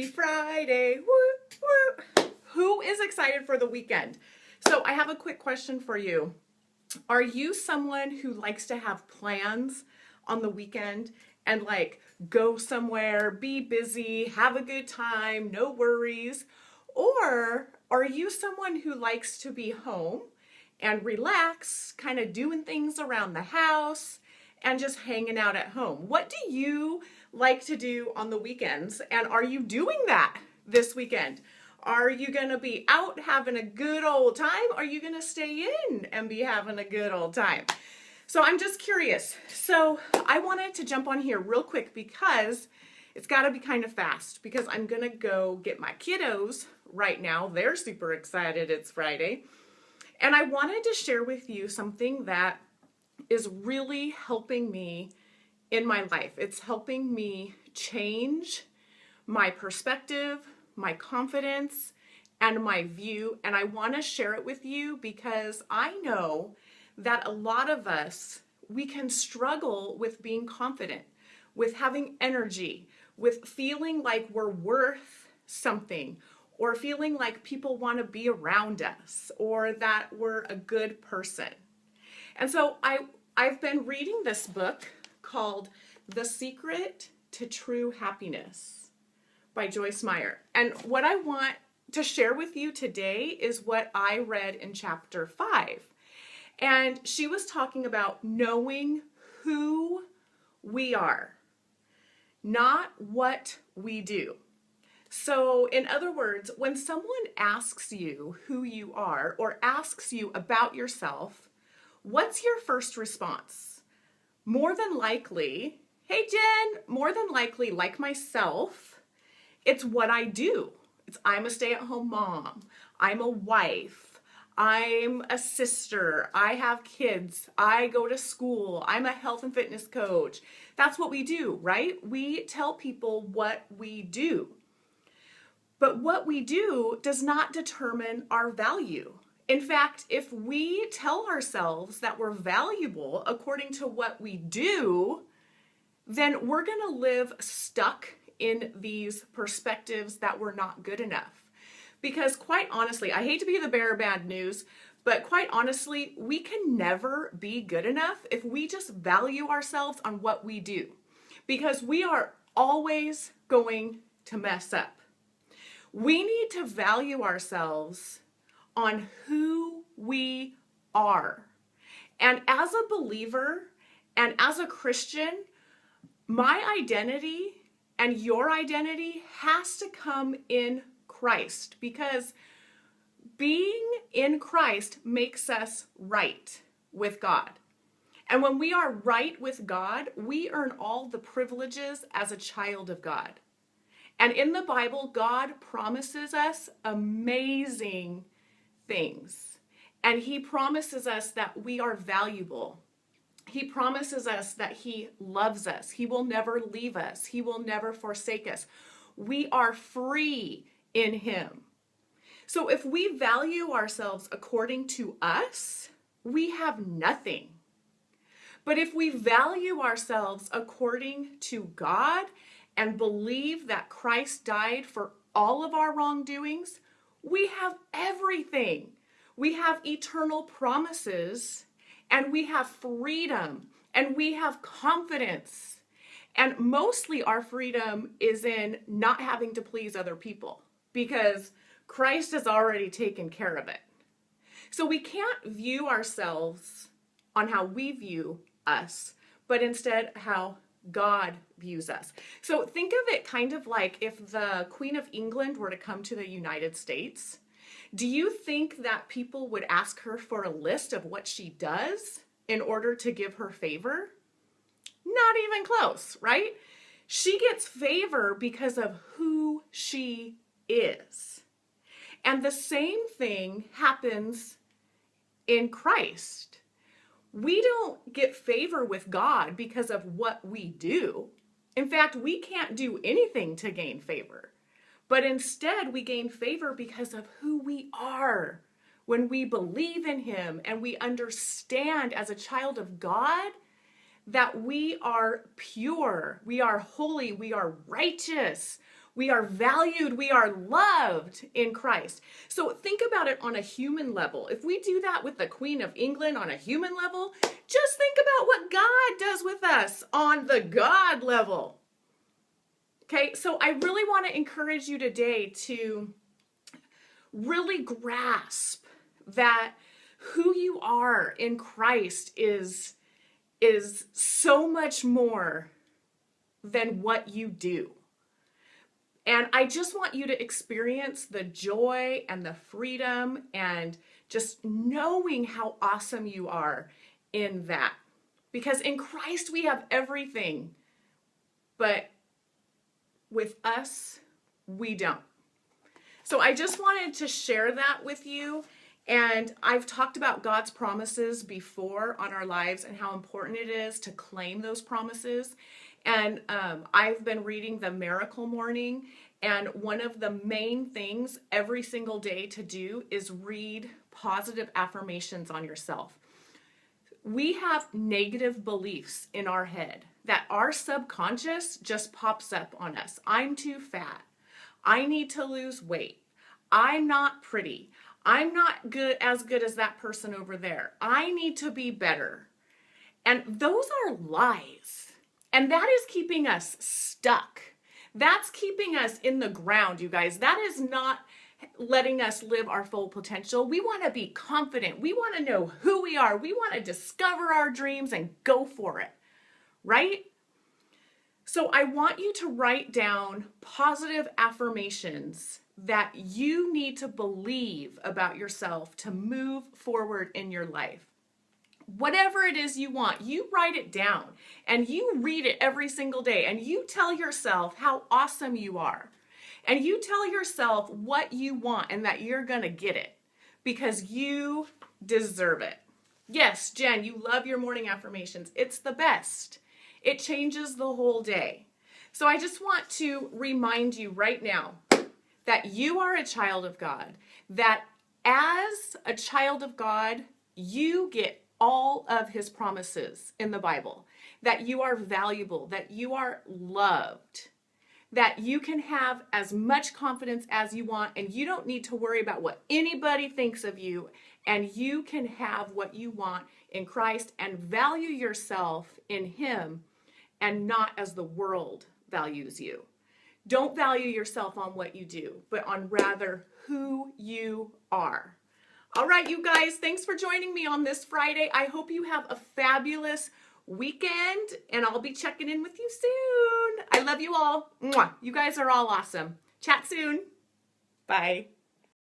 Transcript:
Happy Friday. Woo, woo. Who is excited for the weekend? So I have a quick question for you. Are you someone who likes to have plans on the weekend and like go somewhere, be busy, have a good time, no worries? Or are you someone who likes to be home and relax, kind of doing things around the house and just hanging out at home? What do you like to do on the weekends? And are you doing that this weekend? Are you going to be out having a good old time? Or are you going to stay in and be having a good old time? So I'm just curious. So I wanted to jump on here real quick because it's got to be kind of fast because I'm going to go get my kiddos right now. They're super excited. It's Friday. And I wanted to share with you something that is really helping me in my life. It's helping me change my perspective, my confidence, and my view. And I want to share it with you because I know that a lot of us, we can struggle with being confident, with having energy, with feeling like we're worth something, or feeling like people want to be around us, or that we're a good person. And so I've been reading this book called The Secret to True Happiness by Joyce Meyer. And what I want to share with you today is what I read in chapter 5. And she was talking about knowing who we are, not what we do. So in other words, when someone asks you who you are or asks you about yourself, what's your first response? More than likely, hey Jen, more than likely, like myself, it's what I do. I'm a stay-at-home mom. I'm a wife. I'm a sister. I have kids. I go to school. I'm a health and fitness coach. That's what we do, right? We tell people what we do. But what we do does not determine our value. In fact, if we tell ourselves that we're valuable according to what we do, then we're going to live stuck in these perspectives that we're not good enough. Because quite honestly, I hate to be the bearer of bad news, but quite honestly, we can never be good enough if we just value ourselves on what we do. Because we are always going to mess up. We need to value ourselves on who we are. And as a believer and as a Christian, my identity and your identity has to come in Christ, because being in Christ makes us right with God. And when we are right with God, we earn all the privileges as a child of God. And in the Bible, God promises us amazing things. And He promises us that we are valuable. He promises us that He loves us. He will never leave us. He will never forsake us. We are free in Him. So if we value ourselves according to us, we have nothing. But if we value ourselves according to God and believe that Christ died for all of our wrongdoings, we have everything. We have eternal promises, and we have freedom, and we have confidence. And mostly our freedom is in not having to please other people, because Christ has already taken care of it. So we can't view ourselves on how we view us, but instead how God views us. So think of it kind of like if the Queen of England were to come to the United States. Do you think that people would ask her for a list of what she does in order to give her favor? Not even close, right? She gets favor because of who she is. And the same thing happens in Christ. We don't get favor with God because of what we do. In fact, we can't do anything to gain favor. But instead, we gain favor because of who we are. When we believe in Him and we understand as a child of God that we are pure, we are holy, we are righteous, We are valued. We are loved in Christ. So think about it on a human level. If we do that with the Queen of England on a human level, just think about what God does with us on the God level. Okay, so I really want to encourage you today to really grasp that who you are in Christ is so much more than what you do. And I just want you to experience the joy and the freedom and just knowing how awesome you are in that. Because in Christ we have everything, but with us, we don't. So I just wanted to share that with you. And I've talked about God's promises before on our lives and how important it is to claim those promises. And I've been reading the Miracle Morning, and one of the main things every single day to do is read positive affirmations on yourself. We have negative beliefs in our head that our subconscious just pops up on us. I'm too fat. I need to lose weight. I'm not pretty. I'm not as good as that person over there. I need to be better. And those are lies. And that is keeping us stuck. That's keeping us in the ground, you guys. That is not letting us live our full potential. We want to be confident. We want to know who we are. We want to discover our dreams and go for it, right? So I want you to write down positive affirmations that you need to believe about yourself to move forward in your life. Whatever it is you want, you write it down and you read it every single day and you tell yourself how awesome you are. And you tell yourself what you want and that you're going to get it because you deserve it. Yes, Jen, you love your morning affirmations. It's the best. It changes the whole day. So I just want to remind you right now that you are a child of God, that as a child of God, you get all of his promises in the Bible, that you are valuable, that you are loved, that you can have as much confidence as you want, and you don't need to worry about what anybody thinks of you, and you can have what you want in Christ and value yourself in him and not as the world values you. Don't value yourself on what you do, but on rather who you are. All right, you guys, thanks for joining me on this Friday. I hope you have a fabulous weekend, and I'll be checking in with you soon. I love you all. Mwah. You guys are all awesome. Chat soon. Bye.